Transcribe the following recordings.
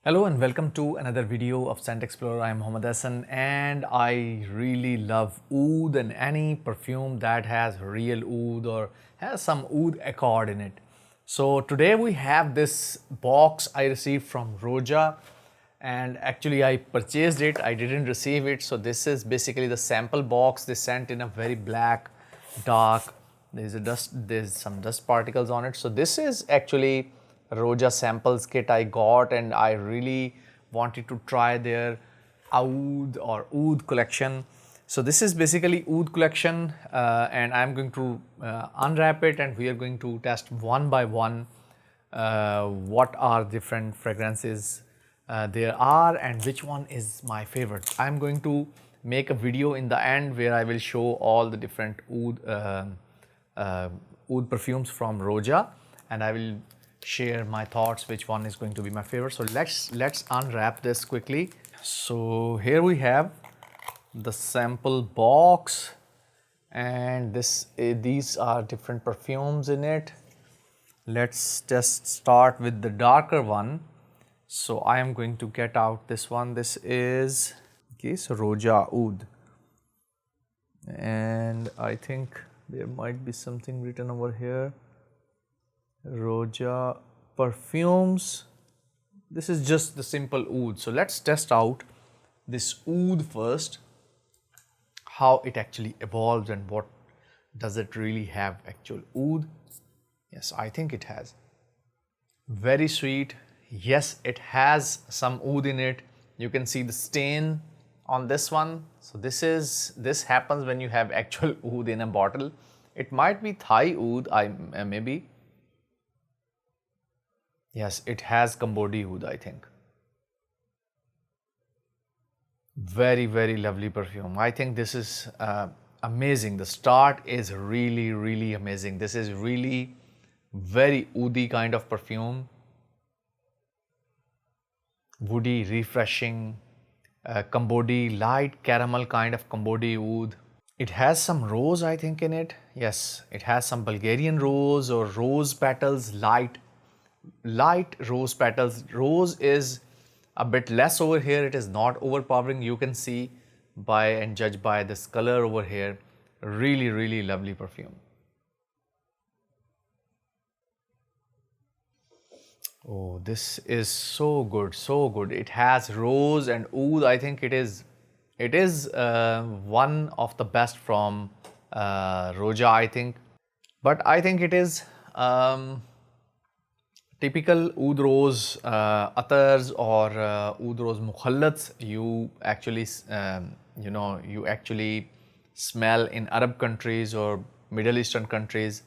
Hello and welcome to another video of Scent Explorer. I am Mohammed Hassan and I really love oud and any perfume that has real oud or has some oud accord in it. So today we have this box I received from Roja, and actually I purchased it, I didn't receive it. So this is basically the sample box. They sent in a very black, dark, there's some dust particles on it. So this is actually Roja samples kit I got, and I really wanted to try their oud collection. So this is basically oud collection, and I'm going to unwrap it, and we are going to test one by one what are different fragrances there are and which one is my favorite. I'm going to make a video in the end where I will show all the different oud perfumes from Roja, and I will share my thoughts which one is going to be my favorite. So let's unwrap this quickly. So here we have the sample box, and these are different perfumes in it. Let's just start with the darker one. So I am going to get out this one. This is so Roja Aoud, and I think there might be something written over here. Roja perfumes. This is just the simple oud. So let's test out this oud first, how it actually evolves and what does it really have actual oud. Yes, I think it has. Very sweet. Yes, it has some oud in it. You can see the stain on this one. So this happens when you have actual oud in a bottle. It might be Thai oud, maybe. Yes, it has Cambodian oud, I think. Very, very lovely perfume. I think this is amazing. The start is really, really amazing. This is really very oudy kind of perfume. Woody, refreshing, Cambodian, light caramel kind of Cambodian oud. It has some rose, I think, in it. Yes, it has some Bulgarian rose or rose petals, light rose petals. Rose is a bit less over here. It is not overpowering. You can see by and judge by this color over here. Really, really lovely perfume. Oh, this is so good, so good. It has rose and oud. I think it is one of the best from Roja, I think. But I think it is typical oud rose atars or oud rose mukhallats. You actually you actually smell in Arab countries or Middle Eastern countries.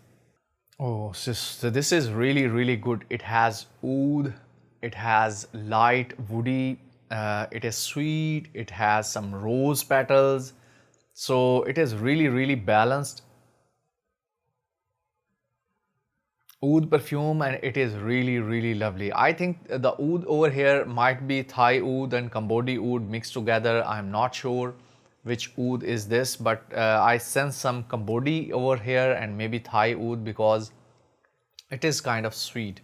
Oh, so this is really, really good. It has oud, it has light woody, it is sweet, it has some rose petals. So it is really, really balanced oud perfume, and it is really, really lovely. I think the oud over here might be Thai oud and Cambodian oud mixed together. I'm not sure which oud is this, but I sense some Cambodian over here and maybe Thai oud because it is kind of sweet.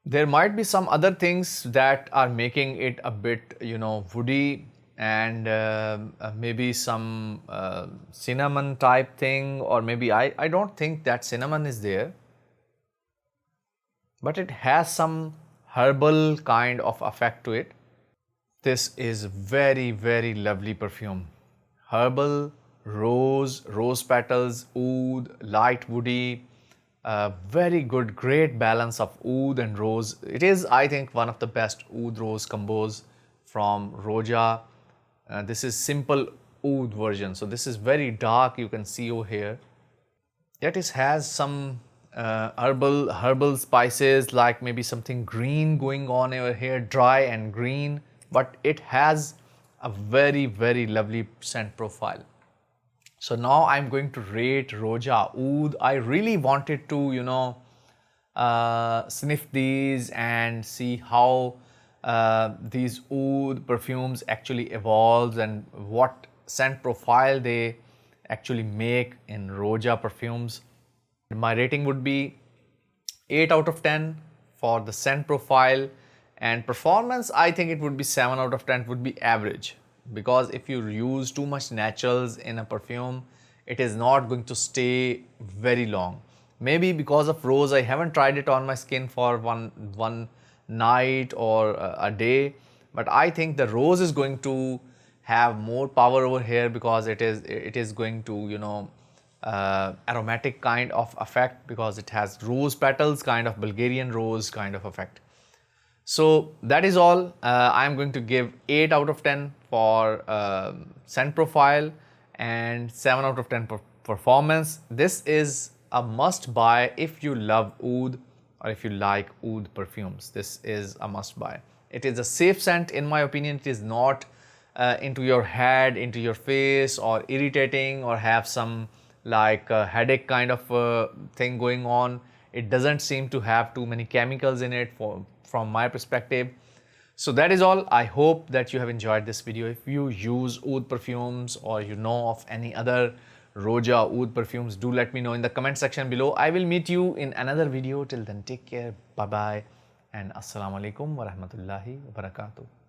There might be some other things that are making it a bit, woody, and maybe some cinnamon type thing, or maybe I don't think that cinnamon is there. But it has some herbal kind of effect to it. This is very, very lovely perfume. Herbal, rose petals, oud, light woody, very good, great balance of oud and rose. It is, I think, one of the best oud rose combos from Roja. This is simple oud version. So this is very dark, you can see over here. Yet it has some herbal spices, like maybe something green going on over here, dry and green, but it has a very, very lovely scent profile. So now I'm going to rate Roja Aoud. I really wanted to sniff these and see how these oud perfumes actually evolves and what scent profile they actually make in Roja perfumes. My rating would be 8 out of 10 for the scent profile And performance, I think it would be 7 out of 10, would be average, because if you use too much naturals in a perfume, it is not going to stay very long. Maybe because of rose, I haven't tried it on my skin for one night or a day, but I think the rose is going to have more power over here, because it is going to, you know, aromatic kind of effect, because it has rose petals, kind of Bulgarian rose kind of effect. So that is all. I am going to give 8 out of 10 for scent profile and 7 out of 10 for performance. This is a must buy if you love oud or if you like oud perfumes. This is a must buy. It is a safe scent in my opinion. It is not into your head, into your face, or irritating, or have some like headache kind of thing going on. It doesn't seem to have too many chemicals in it from my perspective. So that is all. I hope that you have enjoyed this video. If you use oud perfumes or you know of any other Roja Aoud perfumes, do let me know in the comment section below. I will meet you in another video. Till then, take care. Bye bye and assalamu alaikum wa rahmatullahi wa barakatuh.